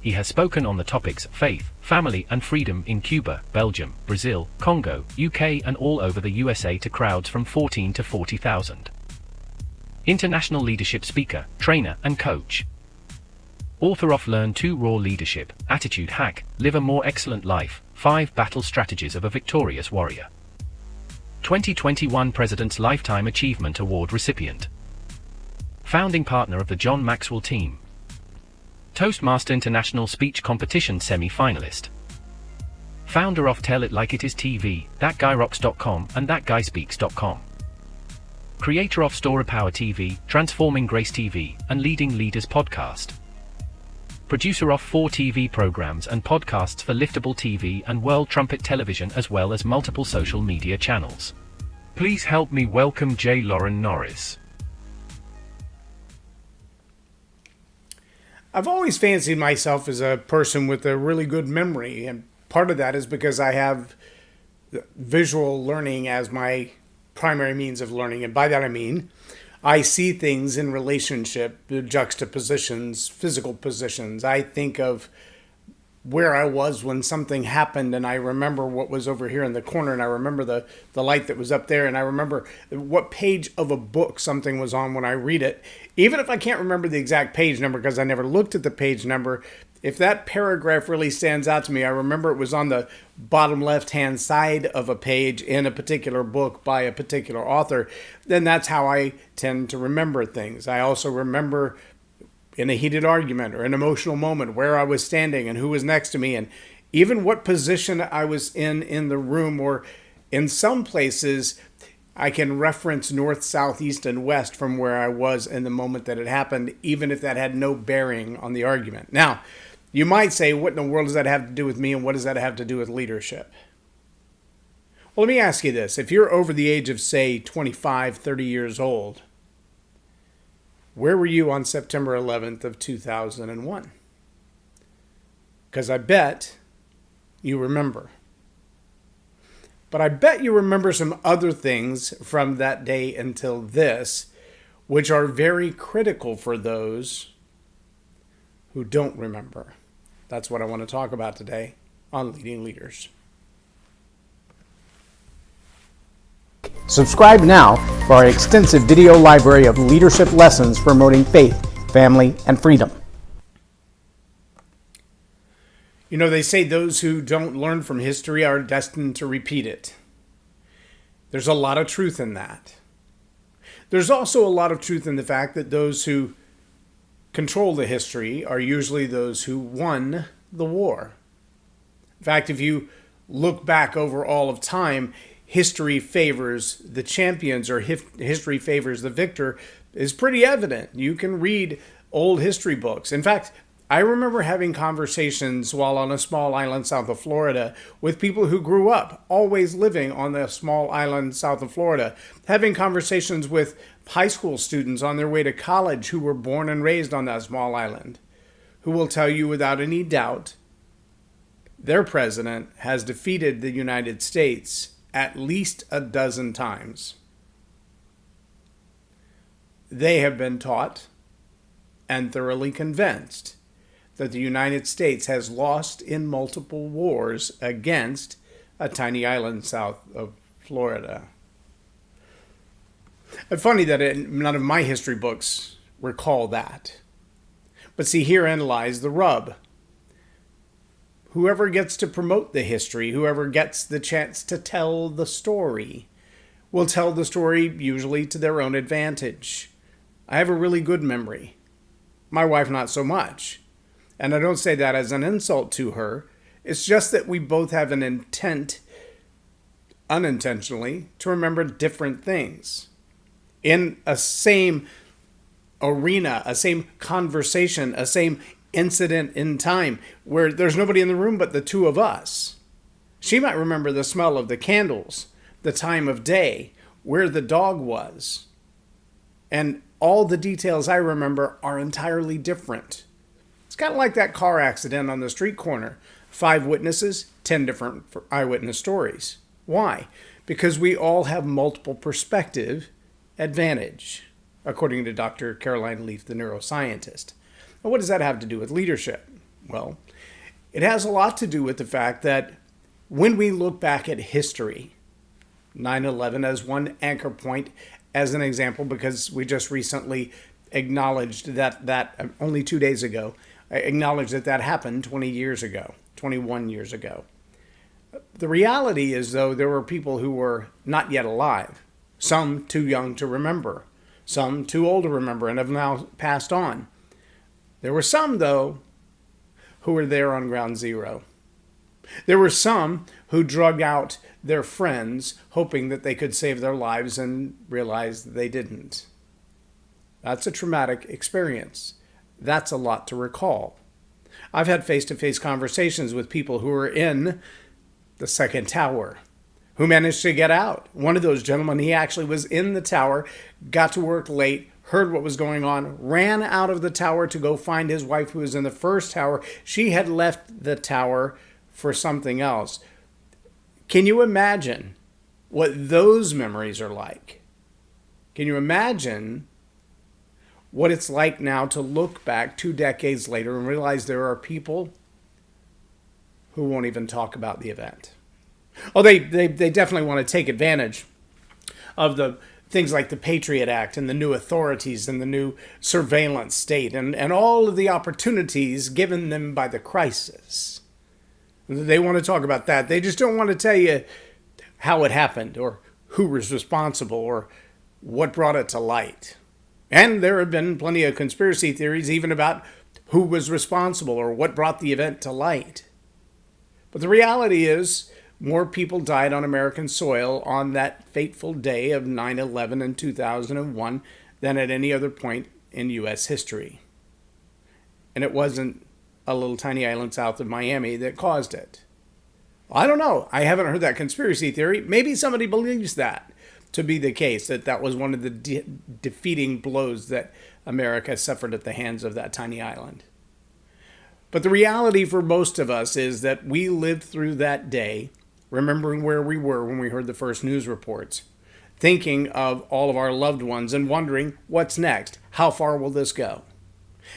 He has spoken on the topics faith, family and freedom in Cuba, Belgium, Brazil, Congo, UK and all over the USA to crowds from 14 to 40,000. International leadership speaker, trainer and coach. Author of Learn to Raw Leadership, Attitude Hack, Live a More Excellent Life, 5 Battle Strategies of a Victorious Warrior. 2021 President's Lifetime Achievement Award recipient. Founding partner of the John Maxwell team. Toastmaster International Speech Competition semi-finalist. Founder of Tell It Like It Is TV, ThatGuyRocks.com and ThatGuySpeaks.com. Creator of Story Power TV, Transforming Grace TV, and Leading Leaders Podcast. Producer of 4 TV programs and podcasts for Liftable TV and World Trumpet Television as well as multiple social media channels. Please help me welcome J Loren Norris. I've always fancied myself as a person with a really good memory, and part of that is because I have visual learning as my primary means of learning, and by that I mean I see things in relationship, juxtapositions, physical positions. I think of where I was when something happened, and I remember what was over here in the corner, and I remember the light that was up there, and I remember what page of a book something was on when I read it. Even if I can't remember the exact page number because I never looked at the page number, if that paragraph really stands out to me, I remember it was on the bottom left-hand side of a page in a particular book by a particular author, then that's how I tend to remember things. I also remember in a heated argument or an emotional moment where I was standing and who was next to me and even what position I was in the room, or in some places I can reference north, south, east, and west from where I was in the moment that it happened, even if that had no bearing on the argument. Now, you might say, what in the world does that have to do with me, and what does that have to do with leadership? Well, let me ask you this. If you're over the age of, say, 25, 30 years old, where were you on September 11th of 2001? Because I bet you remember. But I bet you remember some other things from that day until this, which are very critical for those who don't remember. That's what I want to talk about today on Leading Leaders. Subscribe now for our extensive video library of leadership lessons promoting faith, family, and freedom. You know, they say those who don't learn from history are destined to repeat it. There's a lot of truth in that. There's also a lot of truth in the fact that those who control the history are usually those who won the war. In fact, if you look back over all of time, history favors the champions, or history favors the victor, is pretty evident. You can read old history books. In fact, I remember having conversations while on a small island south of Florida with people who grew up always living on the small island south of Florida, having conversations with high school students on their way to college who were born and raised on that small island, who will tell you without any doubt their president has defeated the United States at least a dozen times. They have been taught and thoroughly convinced that the United States has lost in multiple wars against a tiny island south of Florida. It's funny that none of my history books recall that. But see, herein lies the rub. Whoever gets to promote the history, whoever gets the chance to tell the story, will tell the story usually to their own advantage. I have a really good memory. My wife, not so much. And I don't say that as an insult to her. It's just that we both have an intent, unintentionally, to remember different things. In a same arena, a same conversation, a same incident in time, where there's nobody in the room but the two of us. She might remember the smell of the candles, the time of day, where the dog was. And all the details I remember are entirely different. It's kind of like that car accident on the street corner. 5 witnesses, 10 different eyewitness stories. Why? Because we all have multiple perspective advantage, according to Dr. Caroline Leaf, the neuroscientist. Now, what does that have to do with leadership? Well, it has a lot to do with the fact that when we look back at history, 9/11 as one anchor point, as an example, because we just recently acknowledged that only 2 days ago, acknowledged that happened 20 years ago, 21 years ago. The reality is, though, there were people who were not yet alive, some too young to remember, some too old to remember and have now passed on. There were some, though, who were there on ground zero. There were some who drug out their friends, hoping that they could save their lives and realized they didn't. That's a traumatic experience. That's a lot to recall. I've had face-to-face conversations with people who were in the second tower, who managed to get out. One of those gentlemen, he actually was in the tower, got to work late, heard what was going on, ran out of the tower to go find his wife who was in the first tower. She had left the tower for something else. Can you imagine what those memories are like? Can you imagine what it's like now to look back 2 decades later and realize there are people who won't even talk about the event? Oh, they definitely want to take advantage of the things like the Patriot Act and the new authorities and the new surveillance state and all of the opportunities given them by the crisis. They want to talk about that. They just don't want to tell you how it happened or who was responsible or what brought it to light. And there have been plenty of conspiracy theories even about who was responsible or what brought the event to light. But the reality is, more people died on American soil on that fateful day of 9/11 in 2001 than at any other point in U.S. history. And it wasn't a little tiny island south of Miami that caused it. I don't know. I haven't heard that conspiracy theory. Maybe somebody believes that to be the case, that was one of the defeating blows that America suffered at the hands of that tiny island. But the reality for most of us is that we lived through that day, remembering where we were when we heard the first news reports, thinking of all of our loved ones and wondering, what's next? How far will this go?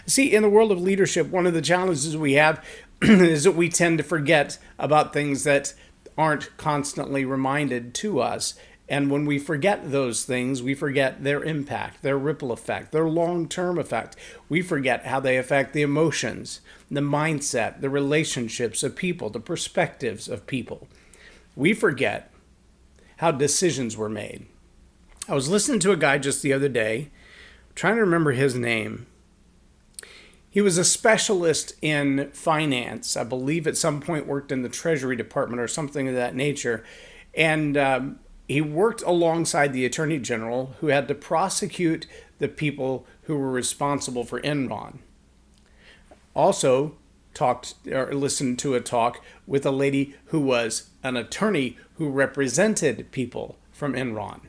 See, in the world of leadership, one of the challenges we have is that we tend to forget about things that aren't constantly reminded to us. And when we forget those things, we forget their impact, their ripple effect, their long-term effect. We forget how they affect the emotions, the mindset, the relationships of people, the perspectives of people. We forget how decisions were made. I was listening to a guy just the other day, trying to remember his name. He was a specialist in finance. I believe at some point worked in the Treasury Department or something of that nature. And he worked alongside the Attorney General who had to prosecute the people who were responsible for Enron. Also listened to a talk with a lady who was an attorney who represented people from Enron.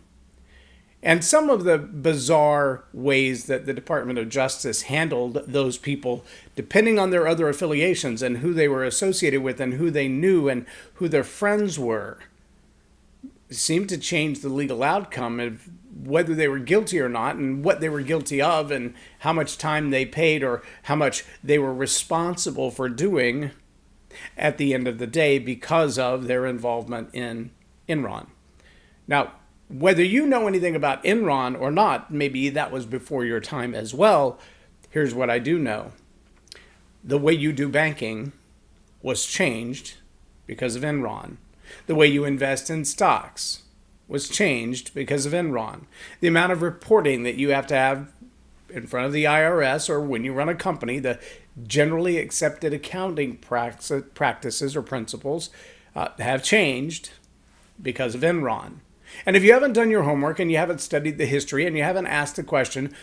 And some of the bizarre ways that the Department of Justice handled those people, depending on their other affiliations and who they were associated with and who they knew and who their friends were, seemed to change the legal outcome of whether they were guilty or not and what they were guilty of and how much time they paid or how much they were responsible for doing at the end of the day because of their involvement in Enron. Now, whether you know anything about Enron or not, maybe that was before your time as well, here's what I do know. The way you do banking was changed because of Enron. The way you invest in stocks was changed because of Enron. The amount of reporting that you have to have in front of the IRS or when you run a company, the generally accepted accounting practices or principles have changed because of Enron. And if you haven't done your homework and you haven't studied the history and you haven't asked the question,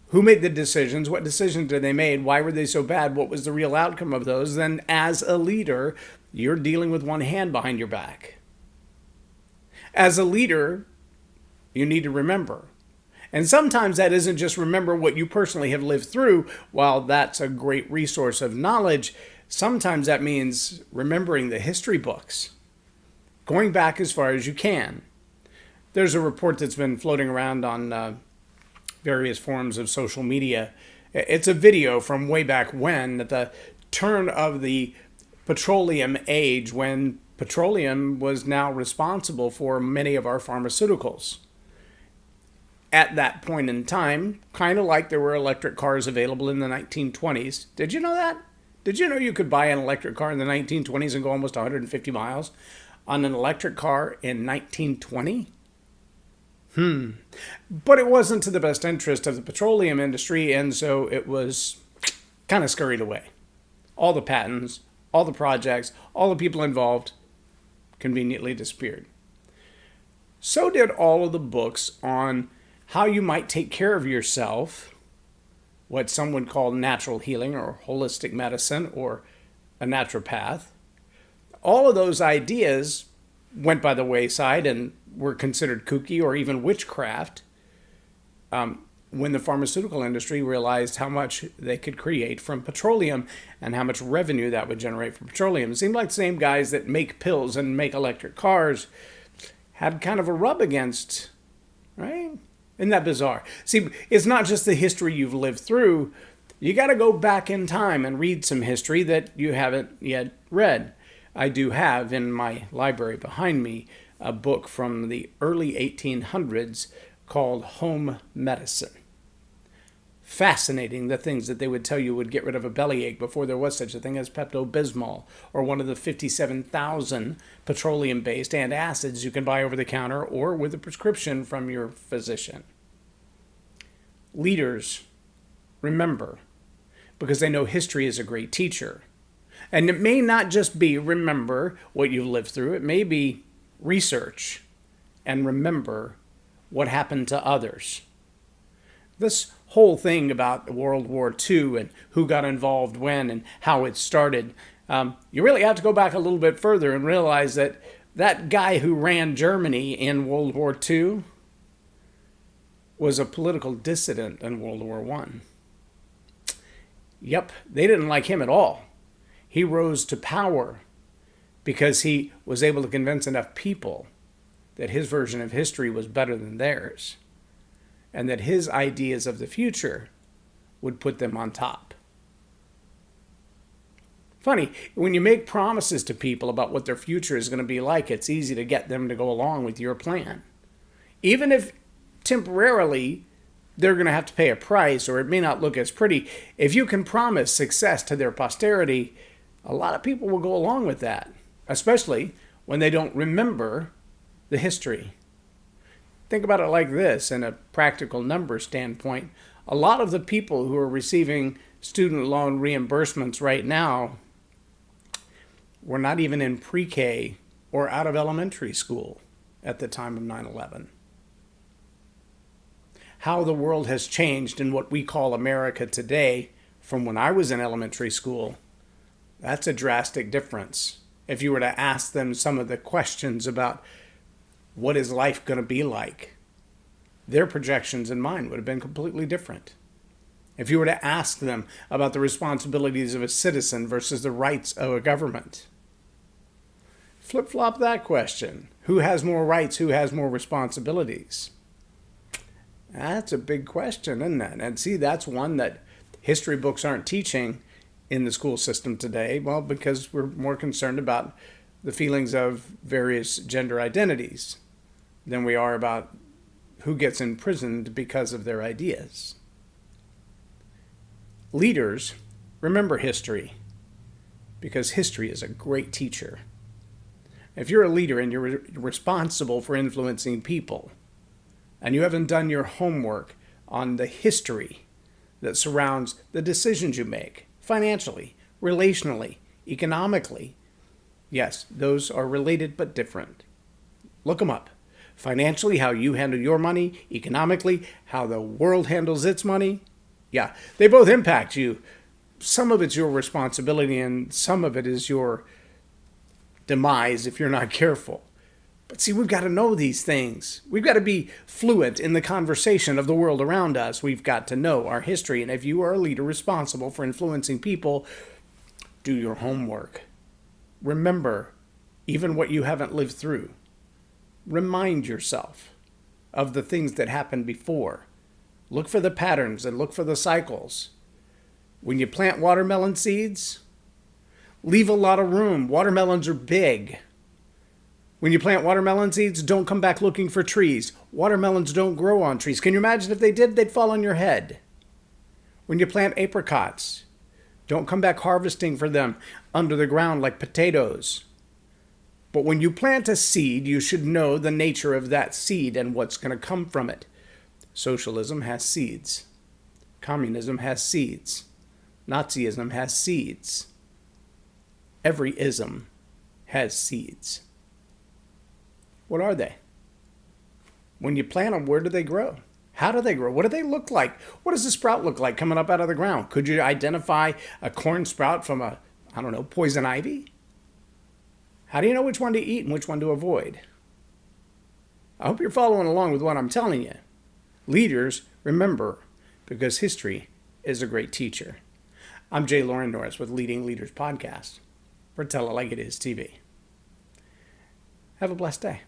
who made the decisions? What decisions did they make? Why were they so bad? What was the real outcome of those? Then as a leader, you're dealing with one hand behind your back. As a leader, you need to remember. And sometimes that isn't just remember what you personally have lived through. While that's a great resource of knowledge, sometimes that means remembering the history books, going back as far as you can. There's a report that's been floating around on various forms of social media. It's a video from way back when that the turn of the petroleum age, when petroleum was now responsible for many of our pharmaceuticals. At that point in time, kind of like there were electric cars available in the 1920s. Did you know that? Did you know you could buy an electric car in the 1920s and go almost 150 miles on an electric car in 1920? But it wasn't to the best interest of the petroleum industry, and so it was kind of scurried away. All the patents, all the projects, all the people involved conveniently disappeared. So did all of the books on how you might take care of yourself, what some would call natural healing or holistic medicine or a naturopath. All of those ideas went by the wayside and were considered kooky or even witchcraft when the pharmaceutical industry realized how much they could create from petroleum and how much revenue that would generate from petroleum. It seemed like the same guys that make pills and make electric cars had kind of a rub against, right? Isn't that bizarre? See, it's not just the history you've lived through. You got to go back in time and read some history that you haven't yet read. I do have in my library behind me a book from the early 1800s called Home Medicine. Fascinating, the things that they would tell you would get rid of a bellyache before there was such a thing as Pepto-Bismol, or one of the 57,000 petroleum-based antacids you can buy over the counter or with a prescription from your physician. Leaders, remember, because they know history is a great teacher. And it may not just be remember what you've lived through, it may be research and remember what happened to others. This whole thing about World War II and who got involved when and how it started, you really have to go back a little bit further and realize that that guy who ran Germany in World War II was a political dissident in World War I. Yep, they didn't like him at all. He rose to power because he was able to convince enough people that his version of history was better than theirs, and that his ideas of the future would put them on top. Funny, when you make promises to people about what their future is going to be like, it's easy to get them to go along with your plan. Even if temporarily they're going to have to pay a price or it may not look as pretty, if you can promise success to their posterity, a lot of people will go along with that, especially when they don't remember the history. Think about it like this, in a practical number standpoint. A lot of the people who are receiving student loan reimbursements right now were not even in pre-K or out of elementary school at the time of 9/11. How the world has changed in what we call America today from when I was in elementary school, that's a drastic difference. If you were to ask them some of the questions about what is life going to be like, their projections and mine would have been completely different. If you were to ask them about the responsibilities of a citizen versus the rights of a government, flip-flop that question. Who has more rights? Who has more responsibilities? That's a big question, isn't it? And see, that's one that history books aren't teaching in the school system today. Well, because we're more concerned about the feelings of various gender identities than we are about who gets imprisoned because of their ideas. Leaders, remember history, because history is a great teacher. If you're a leader and you're responsible for influencing people, and you haven't done your homework on the history that surrounds the decisions you make, financially, relationally, economically, yes, those are related but different. Look them up. Financially, how you handle your money. Economically, how the world handles its money. Yeah, they both impact you. Some of it's your responsibility and some of it is your demise if you're not careful. But see, we've got to know these things. We've got to be fluent in the conversation of the world around us. We've got to know our history. And if you are a leader responsible for influencing people, do your homework. Remember even what you haven't lived through. Remind yourself of the things that happened before. Look for the patterns and look for the cycles. When you plant watermelon seeds, Leave a lot of room. Watermelons are big. When you plant watermelon seeds, don't come back looking for trees. Watermelons don't grow on trees. Can you imagine if they did? They'd fall on your head. When you plant apricots, don't come back harvesting for them under the ground like potatoes. But when you plant a seed, you should know the nature of that seed and what's going to come from it. Socialism has seeds. Communism has seeds. Nazism has seeds. Every ism has seeds. What are they? When you plant them, where do they grow? How do they grow? What do they look like? What does a sprout look like coming up out of the ground? Could you identify a corn sprout from a, poison ivy? How do you know which one to eat and which one to avoid? I hope you're following along with what I'm telling you. Leaders, remember, because history is a great teacher. I'm J Loren Norris with Leading Leaders Podcast for Tell It Like It Is TV. Have a blessed day.